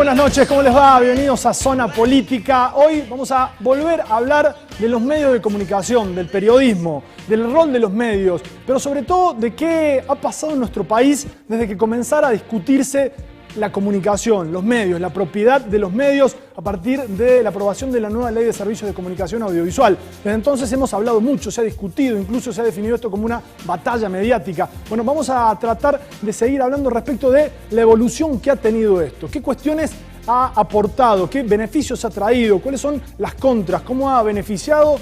buenas noches, ¿cómo les va? Bienvenidos a Zona Política. Hoy vamos a volver a hablar de los medios de comunicación, del periodismo, del rol de los medios, pero sobre todo de qué ha pasado en nuestro país desde que comenzara a discutirse la comunicación, los medios, la propiedad de los medios a partir de la aprobación de la nueva Ley de Servicios de Comunicación Audiovisual. Desde entonces hemos hablado mucho, se ha discutido, incluso se ha definido esto como una batalla mediática. Bueno, vamos a tratar de seguir hablando respecto de la evolución que ha tenido esto, qué cuestiones ha aportado, qué beneficios ha traído, cuáles son las contras, cómo ha beneficiado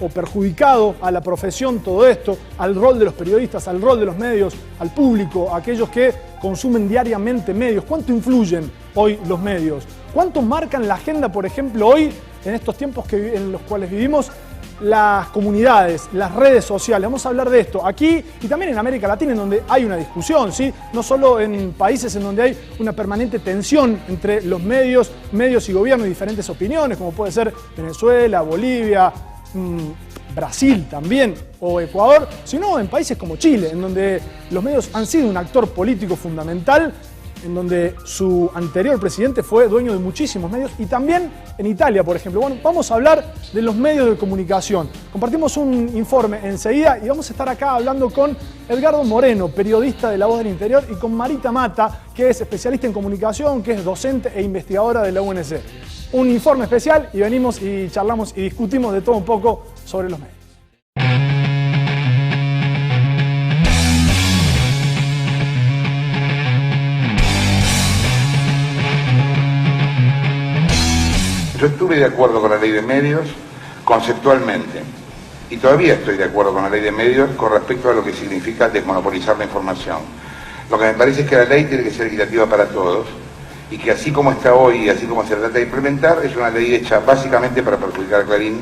o perjudicado a la profesión todo esto, al rol de los periodistas, al rol de los medios, al público, a aquellos que consumen diariamente medios. ¿Cuánto influyen hoy los medios? ¿Cuánto marcan la agenda, por ejemplo, hoy, en estos tiempos en los cuales vivimos, las comunidades, las redes sociales? Vamos a hablar de esto aquí y también en América Latina, en donde hay una discusión, ¿sí? No solo en países en donde hay una permanente tensión entre los medios y gobierno y diferentes opiniones, como puede ser Venezuela, Bolivia, Brasil también, o Ecuador, sino en países como Chile, en donde los medios han sido un actor político fundamental, en donde su anterior presidente fue dueño de muchísimos medios, y también en Italia, por ejemplo. Bueno, vamos a hablar de los medios de comunicación. Compartimos un informe enseguida y vamos a estar acá hablando con Edgardo Moreno, periodista de La Voz del Interior, y con Marita Mata, que es especialista en comunicación, que es docente e investigadora de la UNC. Un informe especial y venimos y charlamos y discutimos de todo un poco sobre los medios. Yo estuve de acuerdo con la ley de medios conceptualmente y todavía estoy de acuerdo con la ley de medios con respecto a lo que significa desmonopolizar la información. Lo que me parece es que la ley tiene que ser equitativa para todos y que así como está hoy y así como se trata de implementar, es una ley hecha básicamente para perjudicar a Clarín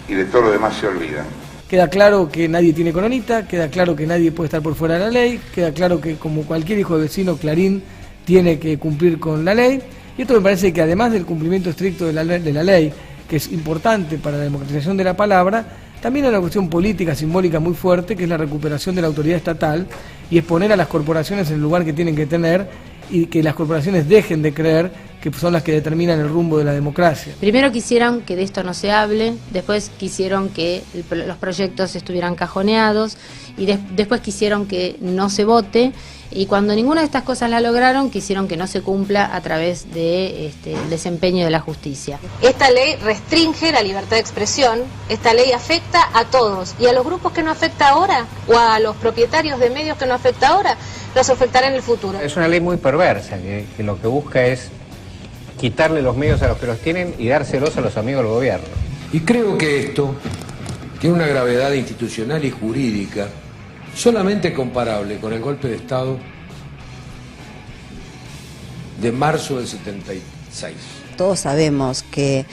y de todo lo demás se olvidan. Queda claro que nadie tiene coronita, queda claro que nadie puede estar por fuera de la ley, queda claro que como cualquier hijo de vecino, Clarín tiene que cumplir con la ley. Y esto me parece que además del cumplimiento estricto de la ley, que es importante para la democratización de la palabra, también hay una cuestión política, simbólica muy fuerte, que es la recuperación de la autoridad estatal y exponer a las corporaciones en el lugar que tienen que tener y que las corporaciones dejen de creer que son las que determinan el rumbo de la democracia. Primero quisieron que de esto no se hable, después quisieron que los proyectos estuvieran cajoneados y después quisieron que no se vote, y cuando ninguna de estas cosas la lograron, quisieron que no se cumpla a través de el desempeño de la justicia. Esta ley restringe la libertad de expresión, esta ley afecta a todos, y a los grupos que no afecta ahora, o a los propietarios de medios que no afecta ahora, los afectará en el futuro. Es una ley muy perversa, que lo que busca es quitarle los medios a los que los tienen y dárselos a los amigos del gobierno. Y creo que esto tiene una gravedad institucional y jurídica solamente comparable con el golpe de Estado de marzo del 76. Todos sabemos que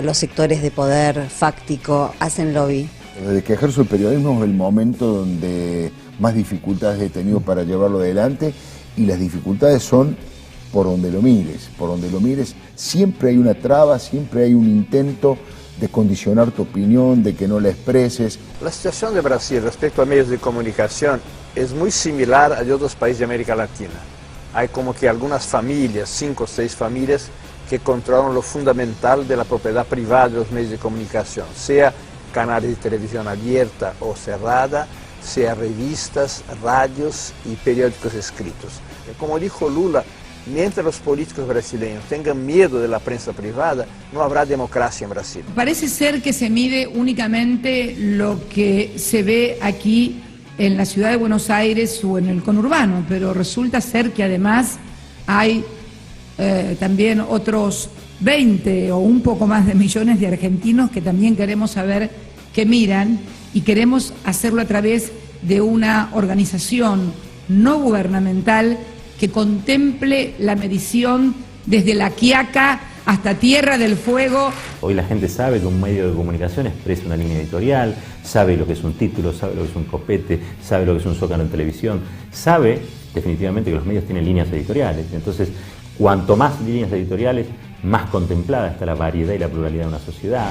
los sectores de poder fáctico hacen lobby. Desde que ejerzo el periodismo es el momento donde más dificultades he tenido para llevarlo adelante, y las dificultades son por donde lo mires, siempre hay una traba, siempre hay un intento de condicionar tu opinión, de que no la expreses. La situación de Brasil respecto a medios de comunicación es muy similar a de otros países de América Latina. Hay como que algunas familias, 5 o 6 familias, que controlan lo fundamental de la propiedad privada de los medios de comunicación, sea canales de televisión abierta o cerrada, sea revistas, radios y periódicos escritos. Como dijo Lula, mientras los políticos brasileños tengan miedo de la prensa privada, no habrá democracia en Brasil. Parece ser que se mide únicamente lo que se ve aquí en la ciudad de Buenos Aires o en el conurbano, pero resulta ser que además hay también otros 20 o un poco más de millones de argentinos que también queremos saber qué miran, y queremos hacerlo a través de una organización no gubernamental que contemple la medición desde La Quiaca hasta Tierra del Fuego. Hoy la gente sabe que un medio de comunicación expresa una línea editorial, sabe lo que es un título, sabe lo que es un copete, sabe lo que es un zócalo en televisión, sabe definitivamente que los medios tienen líneas editoriales. Entonces, cuanto más líneas editoriales, más contemplada está la variedad y la pluralidad de una sociedad.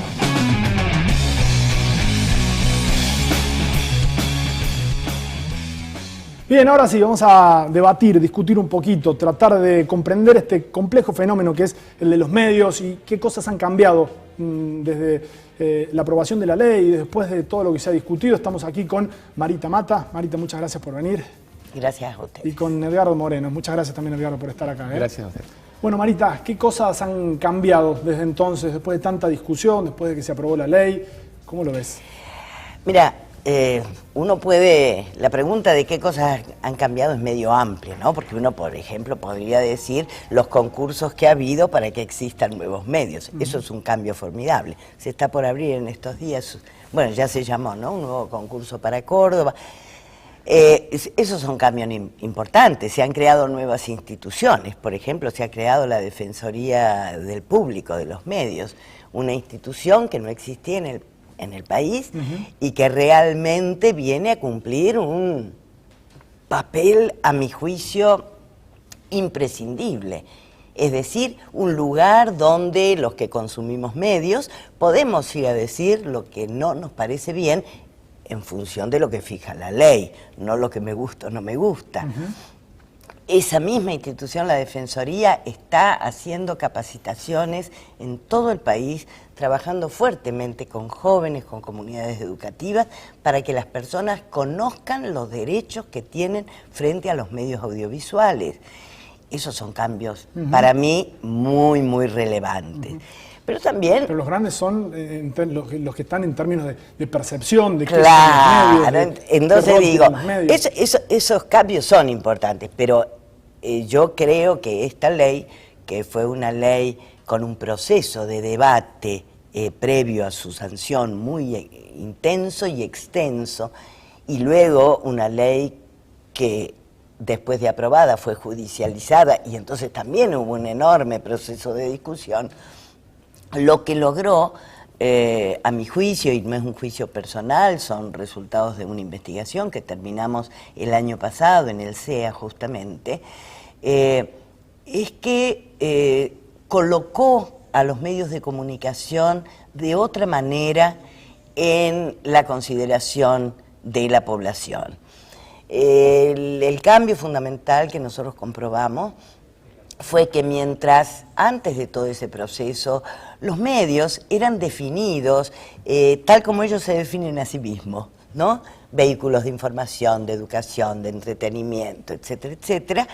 Bien, ahora sí, vamos a debatir, discutir un poquito, tratar de comprender este complejo fenómeno que es el de los medios y qué cosas han cambiado desde la aprobación de la ley y después de todo lo que se ha discutido. Estamos aquí con Marita Mata. Marita, muchas gracias por venir. Gracias a usted. Y con Edgardo Moreno. Muchas gracias también, Edgardo, por estar acá. Gracias a usted. Bueno, Marita, ¿qué cosas han cambiado desde entonces, después de tanta discusión, después de que se aprobó la ley? ¿Cómo lo ves? Mira, uno puede, la pregunta de qué cosas han cambiado es medio amplia, ¿no? Porque uno, por ejemplo, podría decir los concursos que ha habido para que existan nuevos medios. Eso es un cambio formidable. Se está por abrir en estos días, bueno, ya se llamó, ¿no? Un nuevo concurso para Córdoba. Esos son cambios importantes. Se han creado nuevas instituciones. Por ejemplo, se ha creado la Defensoría del Público, de los medios, una institución que no existía en el país y que realmente viene a cumplir un papel, a mi juicio, imprescindible. Es decir, un lugar donde los que consumimos medios podemos ir a decir lo que no nos parece bien en función de lo que fija la ley, no lo que me gusta o no me gusta. Esa misma institución, la Defensoría, está haciendo capacitaciones en todo el país, trabajando fuertemente con jóvenes, con comunidades educativas, para que las personas conozcan los derechos que tienen frente a los medios audiovisuales. Esos son cambios, para mí, muy, muy relevantes. Pero también... Pero los grandes son los que están en términos de percepción, de qué claro, son los medios. Entonces digo, esos cambios son importantes, pero yo creo que esta ley, que fue una ley con un proceso de debate previo a su sanción muy intenso y extenso, y luego una ley que después de aprobada fue judicializada, y entonces también hubo un enorme proceso de discusión, lo que logró, a mi juicio, y no es un juicio personal, son resultados de una investigación que terminamos el año pasado en el CEA justamente, es que colocó a los medios de comunicación de otra manera en la consideración de la población. El cambio fundamental que nosotros comprobamos fue que mientras antes de todo ese proceso los medios eran definidos tal como ellos se definen a sí mismos, ¿no? Vehículos de información, de educación, de entretenimiento, etcétera, etcétera.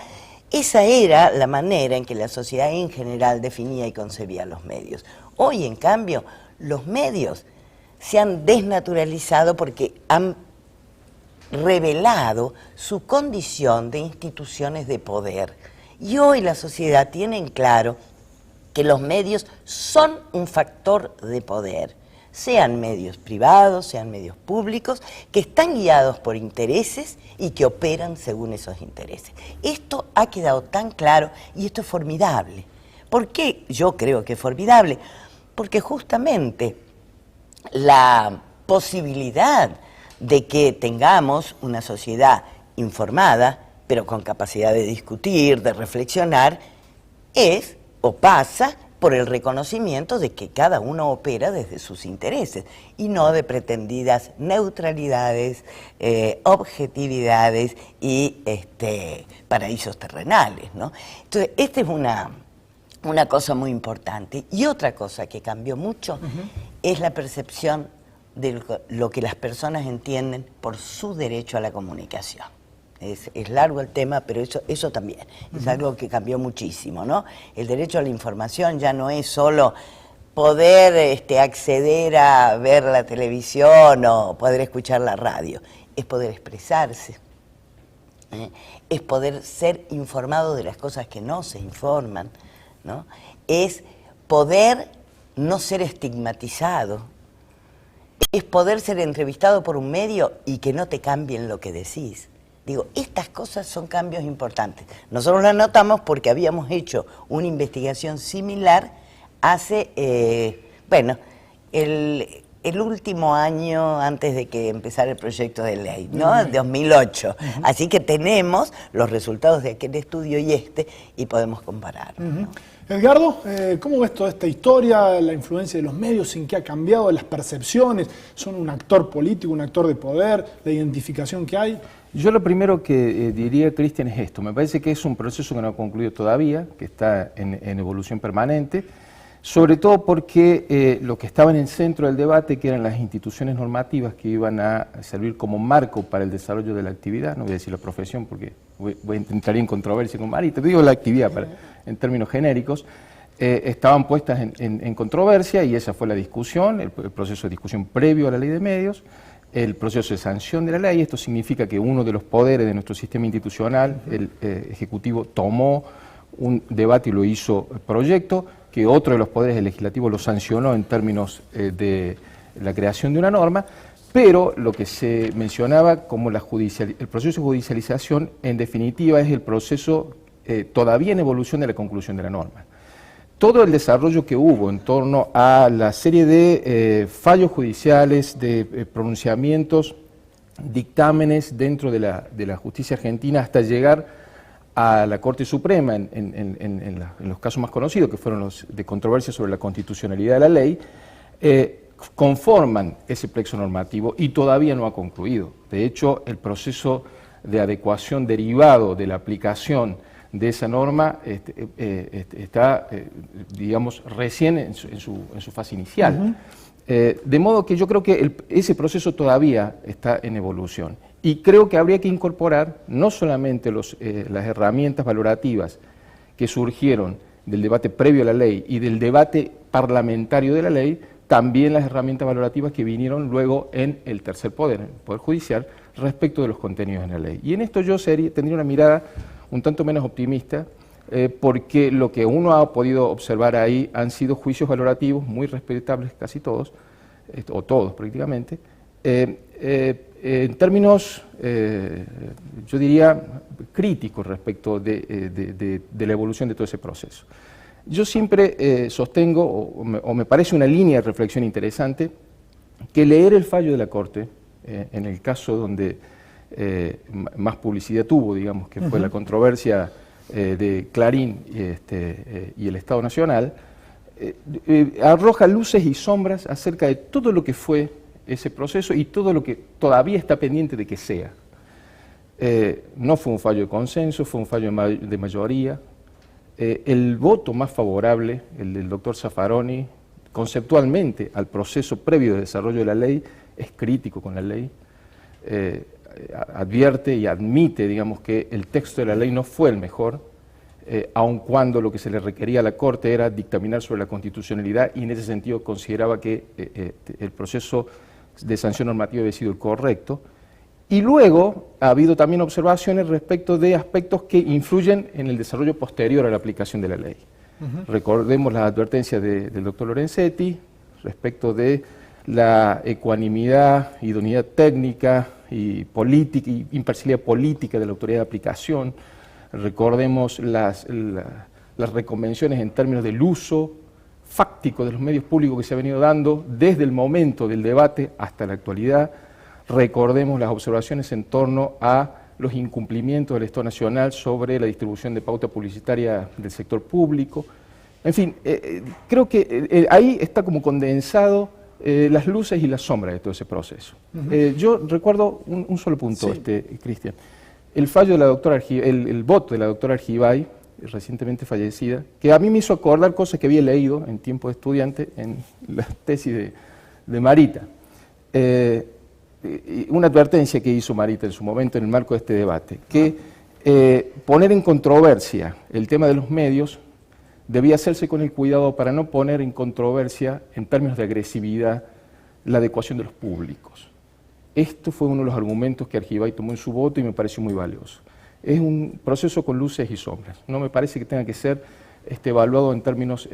Esa era la manera en que la sociedad en general definía y concebía los medios. Hoy, en cambio, los medios se han desnaturalizado porque han revelado su condición de instituciones de poder. Y hoy la sociedad tiene en claro que los medios son un factor de poder, sean medios privados, sean medios públicos, que están guiados por intereses y que operan según esos intereses. Esto ha quedado tan claro y esto es formidable. ¿Por qué yo creo que es formidable? Porque justamente la posibilidad de que tengamos una sociedad informada, pero con capacidad de discutir, de reflexionar, es o pasa por el reconocimiento de que cada uno opera desde sus intereses y no de pretendidas neutralidades, objetividades y paraísos terrenales, ¿no? Entonces, esta es una cosa muy importante. Y otra cosa que cambió mucho es la percepción de lo que las personas entienden por su derecho a la comunicación. Es largo el tema, pero eso también es algo que cambió muchísimo, ¿no? El derecho a la información ya no es solo poder acceder a ver la televisión o poder escuchar la radio, es poder expresarse, es poder ser informado de las cosas que no se informan, ¿no? Es poder no ser estigmatizado, es poder ser entrevistado por un medio y que no te cambien lo que decís. Digo, estas cosas son cambios importantes. Nosotros las notamos porque habíamos hecho una investigación similar hace, el último año antes de que empezara el proyecto de ley, ¿no? 2008. Así que tenemos los resultados de aquel estudio y podemos comparar. ¿No? Edgardo, ¿cómo ves toda esta historia, la influencia de los medios, en qué ha cambiado las percepciones? ¿Son un actor político, un actor de poder, la identificación que hay? Yo lo primero que diría, Cristian, es esto. Me parece que es un proceso que no ha concluido todavía, que está en evolución permanente, sobre todo porque lo que estaba en el centro del debate, que eran las instituciones normativas que iban a servir como marco para el desarrollo de la actividad, no voy a decir la profesión porque voy a entrar en controversia con Marita, digo la actividad en términos genéricos, estaban puestas en controversia y esa fue la discusión, el proceso de discusión previo a la ley de medios, el proceso de sanción de la ley. Esto significa que uno de los poderes de nuestro sistema institucional, el Ejecutivo, tomó un debate y lo hizo proyecto, que otro de los poderes legislativos lo sancionó en términos de la creación de una norma, pero lo que se mencionaba como el proceso de judicialización, en definitiva, es el proceso todavía en evolución de la conclusión de la norma. Todo el desarrollo que hubo en torno a la serie de fallos judiciales, de pronunciamientos, dictámenes dentro de la justicia argentina hasta llegar a la Corte Suprema en los casos más conocidos, que fueron los de controversia sobre la constitucionalidad de la ley, conforman ese plexo normativo y todavía no ha concluido. De hecho, el proceso de adecuación derivado de la aplicación de esa norma está, digamos, recién en su fase inicial. De modo que yo creo que ese proceso todavía está en evolución. Y creo que habría que incorporar no solamente las herramientas valorativas que surgieron del debate previo a la ley y del debate parlamentario de la ley, también las herramientas valorativas que vinieron luego en el tercer poder, en el Poder Judicial, respecto de los contenidos en la ley. Y en esto yo tendría una mirada un tanto menos optimista, porque lo que uno ha podido observar ahí han sido juicios valorativos muy respetables, casi todos, o todos prácticamente, en términos, yo diría, críticos respecto de la evolución de todo ese proceso. Yo siempre sostengo, o me parece una línea de reflexión interesante, que leer el fallo de la Corte, en el caso donde más publicidad tuvo, digamos, que fue la controversia de Clarín y el Estado Nacional, arroja luces y sombras acerca de todo lo que fue ese proceso y todo lo que todavía está pendiente de que sea. No fue un fallo de consenso, fue un fallo de mayoría. El voto más favorable, el del doctor Zaffaroni, conceptualmente al proceso previo de desarrollo de la ley, es crítico con la ley, advierte y admite, digamos, que el texto de la ley no fue el mejor, aun cuando lo que se le requería a la Corte era dictaminar sobre la constitucionalidad, y en ese sentido consideraba que el proceso de sanción normativa había sido el correcto. Y luego ha habido también observaciones respecto de aspectos que influyen en el desarrollo posterior a la aplicación de la ley. Recordemos las advertencias del doctor Lorenzetti respecto de la ecuanimidad, idoneidad técnica y política, y imparcialidad política de la autoridad de aplicación. Recordemos las reconvenciones en términos del uso fáctico de los medios públicos que se ha venido dando desde el momento del debate hasta la actualidad. Recordemos las observaciones en torno a los incumplimientos del Estado Nacional sobre la distribución de pauta publicitaria del sector público. En fin, creo que ahí está como condensado las luces y las sombras de todo ese proceso. Yo recuerdo un solo punto, sí, Cristian. El fallo de la doctora el voto de la doctora Argibay, recientemente fallecida, que a mí me hizo acordar cosas que había leído en tiempo de estudiante en la tesis de Marita. Una advertencia que hizo Marita en su momento en el marco de este debate, que poner en controversia el tema de los medios debía hacerse con el cuidado para no poner en controversia, en términos de agresividad, la adecuación de los públicos. Esto fue uno de los argumentos que Argibay tomó en su voto y me pareció muy valioso. Es un proceso con luces y sombras. No me parece que tenga que ser evaluado en términos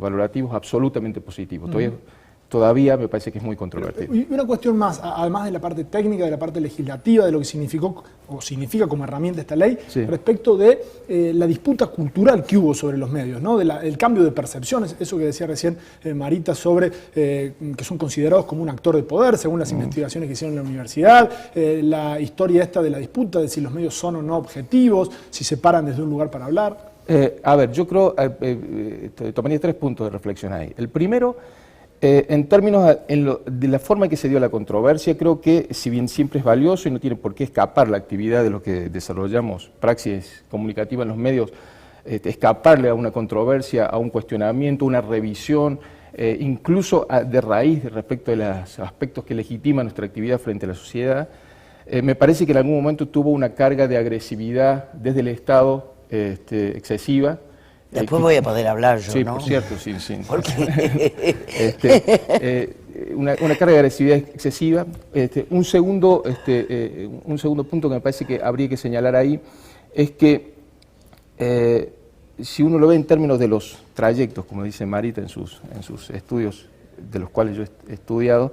valorativos absolutamente positivos. todavía me parece que es muy controvertido. Y una cuestión más, además de la parte técnica, de la parte legislativa, de lo que significó o significa como herramienta esta ley, Sí. respecto de la disputa cultural que hubo sobre los medios, ¿no? El cambio de percepciones, eso que decía recién Marita sobre que son considerados como un actor de poder, según las investigaciones que hicieron en la universidad, la historia esta de la disputa de si los medios son o no objetivos, si se paran desde un lugar para hablar. A ver, yo creo, tomaría 3 puntos de reflexión ahí. El primero, en términos de la forma en que se dio la controversia, creo que si bien siempre es valioso y no tiene por qué escapar la actividad de lo que desarrollamos, praxis comunicativa en los medios, escaparle a una controversia, a un cuestionamiento, una revisión, incluso de raíz respecto de los aspectos que legitiman nuestra actividad frente a la sociedad, me parece que en algún momento tuvo una carga de agresividad desde el Estado excesiva. Después voy a poder hablar yo, sí, ¿no? Por cierto, sí. ¿Por qué? Una carga de agresividad excesiva. Un segundo punto que me parece que habría que señalar ahí es que si uno lo ve en términos de los trayectos, como dice Marita en sus estudios, de los cuales yo he estudiado,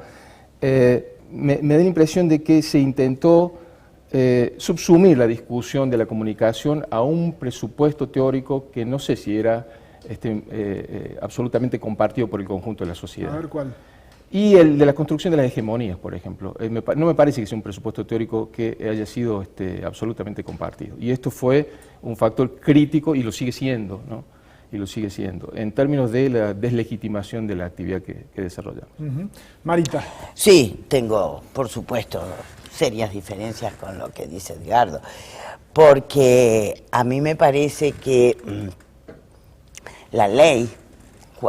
me da la impresión de que se intentó subsumir la discusión de la comunicación a un presupuesto teórico que no sé si era absolutamente compartido por el conjunto de la sociedad. A ver cuál. Y el de la construcción de las hegemonías, por ejemplo. No me parece que sea un presupuesto teórico que haya sido absolutamente compartido. Y esto fue un factor crítico y lo sigue siendo, ¿no? Y lo sigue siendo, en términos de la deslegitimación de la actividad que desarrollamos. Marita. Sí, tengo, por supuesto, serias diferencias con lo que dice Edgardo, porque a mí me parece que la ley,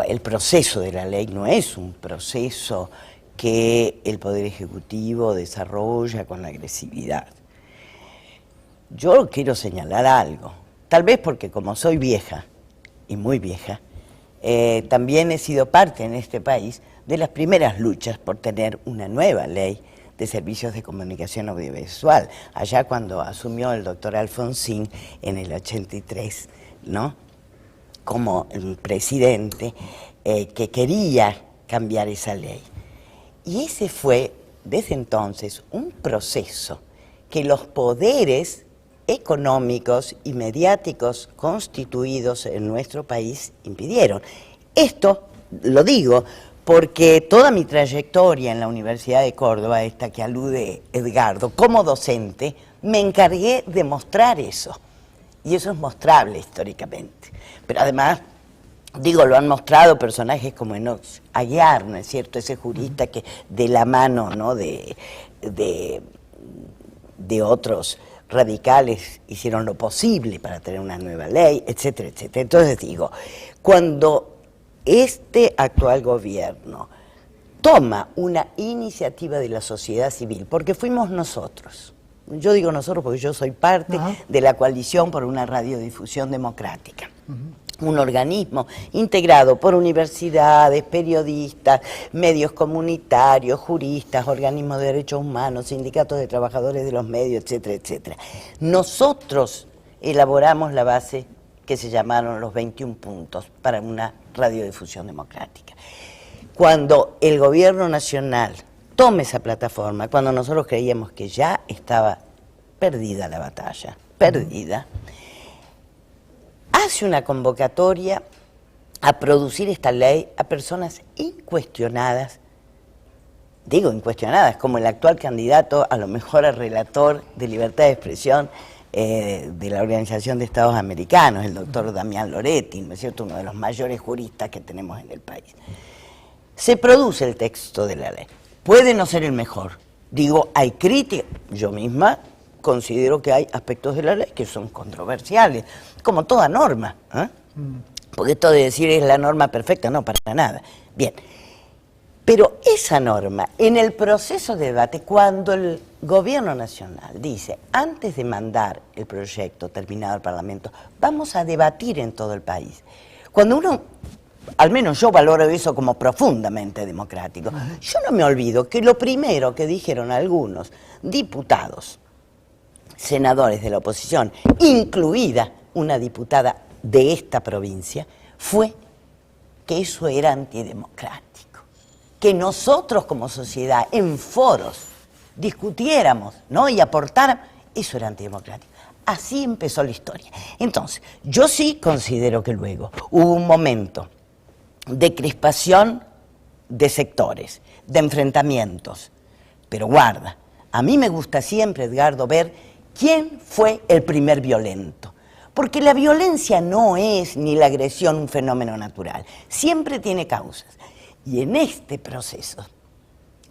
el proceso de la ley no es un proceso que el Poder Ejecutivo desarrolla con agresividad. Yo quiero señalar algo, tal vez porque como soy vieja, y muy vieja, también he sido parte en este país de las primeras luchas por tener una nueva ley de servicios de comunicación audiovisual, allá cuando asumió el doctor Alfonsín en el 83, ¿no? Como presidente que quería cambiar esa ley. Y ese fue, desde entonces, un proceso que los poderes económicos y mediáticos constituidos en nuestro país impidieron. Esto lo digo porque toda mi trayectoria en la Universidad de Córdoba, esta que alude Edgardo, como docente, me encargué de mostrar eso. Y eso es mostrable históricamente. Pero además, digo, lo han mostrado personajes como Enoch Aguiar, ¿no es cierto? Ese jurista que de la mano, ¿no?, de otros radicales hicieron lo posible para tener una nueva ley, etcétera, etcétera. Entonces digo, cuando este actual gobierno toma una iniciativa de la sociedad civil, porque fuimos nosotros, yo digo nosotros porque yo soy parte de la coalición por una radiodifusión democrática, un organismo integrado por universidades, periodistas, medios comunitarios, juristas, organismos de derechos humanos, sindicatos de trabajadores de los medios, etcétera, etcétera. Nosotros elaboramos la base que se llamaron los 21 puntos para una radiodifusión democrática. Cuando el gobierno nacional toma esa plataforma, cuando nosotros creíamos que ya estaba perdida la batalla, perdida, hace una convocatoria a producir esta ley a personas incuestionadas, digo incuestionadas, como el actual candidato a lo mejor a relator de libertad de expresión de la Organización de Estados Americanos, el doctor Damián Loretti, ¿no es cierto?, uno de los mayores juristas que tenemos en el país. Se produce el texto de la ley. Puede no ser el mejor. Digo, hay crítica. Yo misma considero que hay aspectos de la ley que son controversiales, como toda norma, ¿eh? Porque esto de decir es la norma perfecta, no, para nada. Bien, pero esa norma, en el proceso de debate, cuando el gobierno nacional dice, antes de mandar el proyecto terminado al Parlamento, vamos a debatir en todo el país. Cuando uno, al menos yo valoro eso como profundamente democrático, yo no me olvido que lo primero que dijeron algunos diputados, senadores de la oposición, incluida una diputada de esta provincia, fue que eso era antidemocrático. que nosotros como sociedad, en foros, discutiéramos, ¿no? Y aportáramos, eso era antidemocrático. Así empezó la historia. Entonces, yo sí considero que luego hubo un momento de crispación de sectores, de enfrentamientos. Pero guarda, a mí me gusta siempre, Edgardo, ver quién fue el primer violento. Porque la violencia no es ni la agresión un fenómeno natural, siempre tiene causas. Y en este proceso,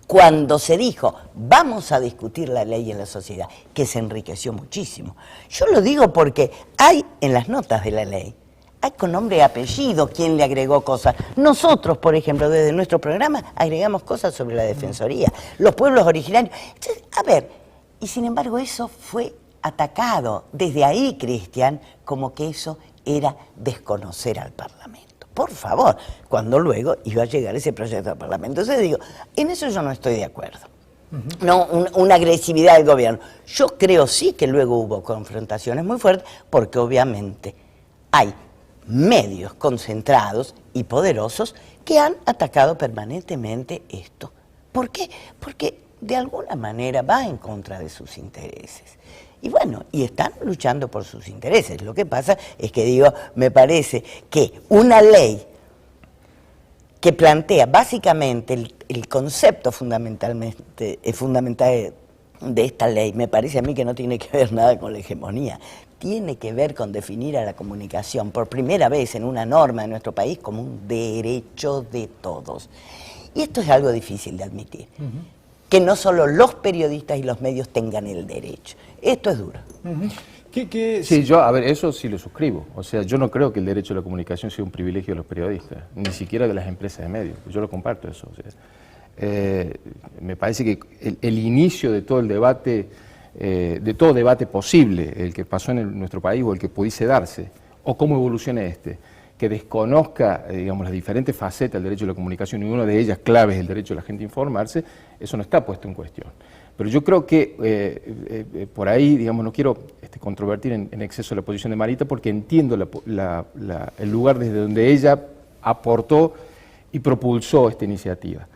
cuando se dijo, vamos a discutir la ley en la sociedad, que se enriqueció muchísimo. Yo lo digo porque hay en las notas de la ley, hay con nombre y apellido quien le agregó cosas. Nosotros, por ejemplo, desde nuestro programa, agregamos cosas sobre la Defensoría, los pueblos originarios. Entonces, a ver, y sin embargo eso fue atacado desde ahí, Cristian, como que eso era desconocer al Parlamento. Por favor, cuando luego iba a llegar ese proyecto al Parlamento. Entonces digo, en eso yo no estoy de acuerdo. No, una agresividad del gobierno. Yo creo sí que luego hubo confrontaciones muy fuertes, porque obviamente hay medios concentrados y poderosos que han atacado permanentemente esto. ¿Por qué? Porque de alguna manera va en contra de sus intereses. Y bueno, y están luchando por sus intereses. Lo que pasa es que digo, me parece que una ley que plantea básicamente el concepto fundamental de esta ley, me parece a mí que no tiene que ver nada con la hegemonía, tiene que ver con definir a la comunicación por primera vez en una norma de nuestro país como un derecho de todos. Y esto es algo difícil de admitir. Que no solo los periodistas y los medios tengan el derecho. Esto es duro. Sí, yo, a ver, eso sí lo suscribo. O sea, yo no creo que el derecho a la comunicación sea un privilegio de los periodistas, ni siquiera de las empresas de medios. Yo lo comparto eso. O sea, me parece que el inicio de todo el debate, de todo debate posible, el que pasó en nuestro país o el que pudiese darse, o cómo evolucione este, que desconozca, digamos, las diferentes facetas del derecho a la comunicación, y una de ellas clave es el derecho de la gente a informarse, eso no está puesto en cuestión. Pero yo creo que por ahí, digamos, no quiero controvertir en exceso la posición de Marita, porque entiendo el lugar desde donde ella aportó y propulsó esta iniciativa.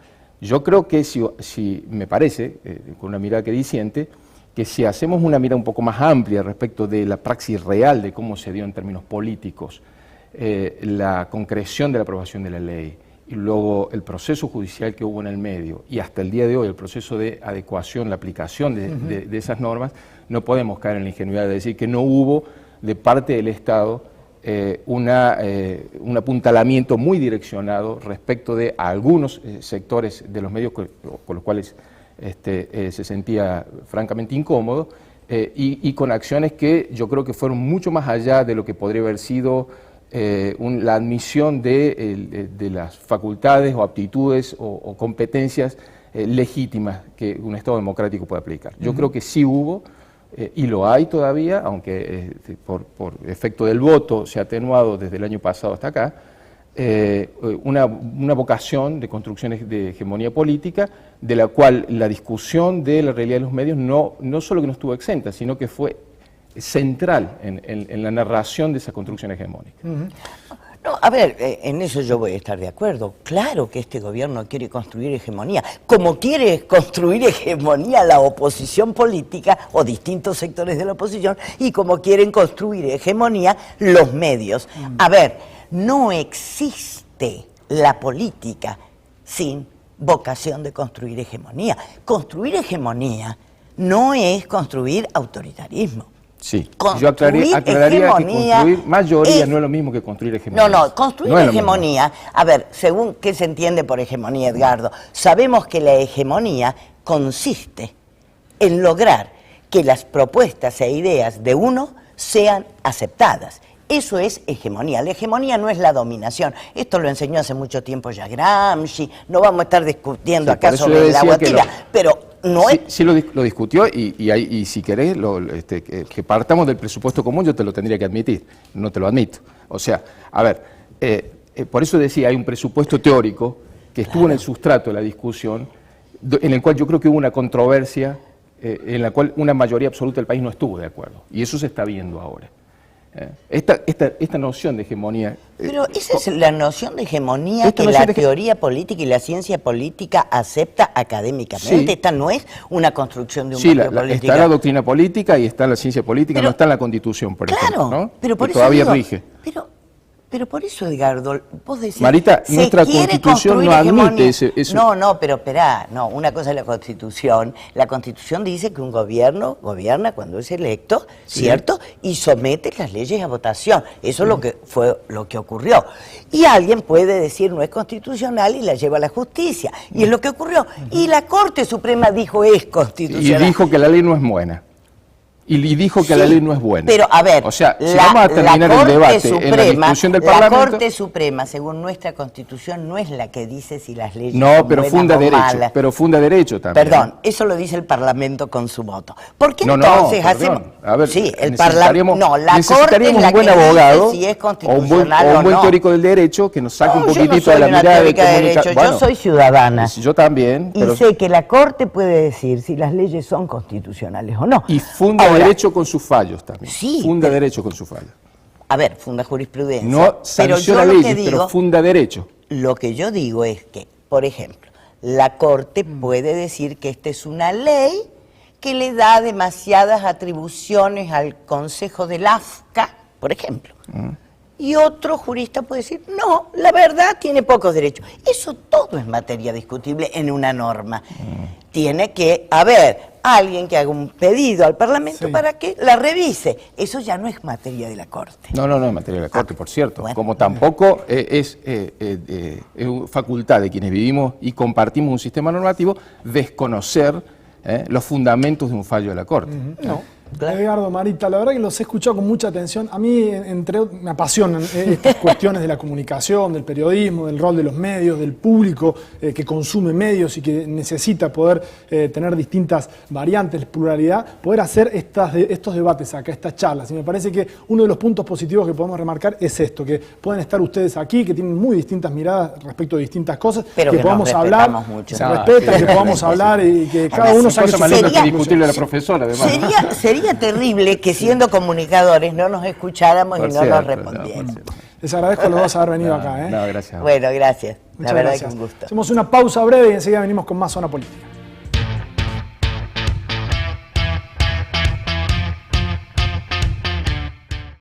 Yo creo que si me parece, con una mirada que disiente, que si hacemos una mirada un poco más amplia respecto de la praxis real de cómo se dio en términos políticos, la concreción de la aprobación de la ley y luego el proceso judicial que hubo en el medio y hasta el día de hoy el proceso de adecuación, la aplicación de esas normas, no podemos caer en la ingenuidad de decir que no hubo de parte del Estado un apuntalamiento muy direccionado respecto de algunos sectores de los medios con los cuales se sentía francamente incómodo y con acciones que yo creo que fueron mucho más allá de lo que podría haber sido la admisión de las facultades o aptitudes o competencias legítimas que un Estado democrático puede aplicar. Yo creo que sí hubo, y lo hay todavía, aunque por efecto del voto se ha atenuado desde el año pasado hasta acá, una vocación de construcciones de hegemonía política, de la cual la discusión de la realidad de los medios no solo que no estuvo exenta, sino que fue central en la narración de esa construcción hegemónica. No, a ver, en eso yo voy a estar de acuerdo. Claro que este gobierno quiere construir hegemonía, como quiere construir hegemonía la oposición política o distintos sectores de la oposición, y como quieren construir hegemonía los medios. A ver, no existe la política sin vocación de construir hegemonía. Construir hegemonía no es construir autoritarismo. Sí, yo aclararía que construir mayoría no es lo mismo que construir hegemonía. No, construir hegemonía, a ver, según qué se entiende por hegemonía, Edgardo, sabemos que la hegemonía consiste en lograr que las propuestas e ideas de uno sean aceptadas. Eso es hegemonía. La hegemonía no es la dominación. Esto lo enseñó hace mucho tiempo ya Gramsci, no vamos a estar discutiendo acá sobre la guatira, pero no es... Sí lo discutió y si querés que partamos del presupuesto común, yo te lo tendría que admitir, no te lo admito. O sea, a ver, por eso decía, hay un presupuesto teórico que estuvo en el sustrato de la discusión, en el cual yo creo que hubo una controversia en la cual una mayoría absoluta del país no estuvo de acuerdo, y eso se está viendo ahora. Esta noción de hegemonía... Pero esa es la noción de hegemonía que la teoría política y la ciencia política acepta académicamente. Sí. Esta no es una construcción de un sí, partido político. Está la doctrina política y está la ciencia política, no está en la Constitución, por ejemplo, ¿no? Pero por que eso todavía digo, rige. Pero por eso, Edgardo, vos decís... Marita, nuestra Constitución no admite eso. No, pero esperá, no, una cosa es la Constitución. La Constitución dice que un gobierno gobierna cuando es electo, ¿cierto? Y somete las leyes a votación. Eso es lo que fue lo que ocurrió. Y alguien puede decir no es constitucional y la lleva a la justicia. Y es lo que ocurrió. Y la Corte Suprema dijo es constitucional. Y dijo que la ley no es buena. Y dijo que la ley no es buena. Pero, a ver, o sea, si vamos a terminar el debate en la discusión del Parlamento... La Corte Suprema, según nuestra Constitución, no es la que dice si las leyes no, son pero buenas funda o derecho, malas. pero funda derecho también. Perdón, eso lo dice el Parlamento con su voto. ¿Por qué no, entonces hacemos...? A ver, sí, el Parlamento... No, la Corte es un la buen que abogado, dice si es constitucional o un buen teórico del derecho que nos saque un poquitito de la mirada de comunicación. Yo soy ciudadana. Yo también. Y sé que la Corte puede decir si las leyes son constitucionales o no. Y funda derecho con sus fallos también. Sí. Funda derecho con sus fallos. A ver, funda jurisprudencia. No sanciona leyes, pero funda derecho. Lo que yo digo es que, por ejemplo, la Corte puede decir que esta es una ley que le da demasiadas atribuciones al Consejo del AFCA, por ejemplo. Y otro jurista puede decir, no, la verdad tiene pocos derechos. Eso todo es materia discutible en una norma. Tiene que haber alguien que haga un pedido al Parlamento para que la revise. Eso ya no es materia de la Corte. No es materia de la Corte, por cierto. Bueno. Como tampoco es facultad de quienes vivimos y compartimos un sistema normativo desconocer los fundamentos de un fallo de la Corte. No. Edgardo, Marita, la verdad que los he escuchado con mucha atención. A mí me apasionan estas cuestiones de la comunicación, del periodismo, del rol de los medios, del público que consume medios y que necesita poder tener distintas variantes, pluralidad, poder hacer estos debates acá, estas charlas. Y me parece que uno de los puntos positivos que podemos remarcar es esto, que pueden estar ustedes aquí, que tienen muy distintas miradas respecto de distintas cosas, pero que podamos hablar, mucho. se respetan, que podamos hablar y que cada uno saque su que discutirle a la profesora, además. Sería terrible que siendo comunicadores no nos escucháramos y no nos respondiéramos. Les agradezco a los dos haber venido acá. No, gracias. Bueno, gracias. Muchas la verdad gracias. que un gusto. Hacemos una pausa breve y enseguida venimos con más Zona Política.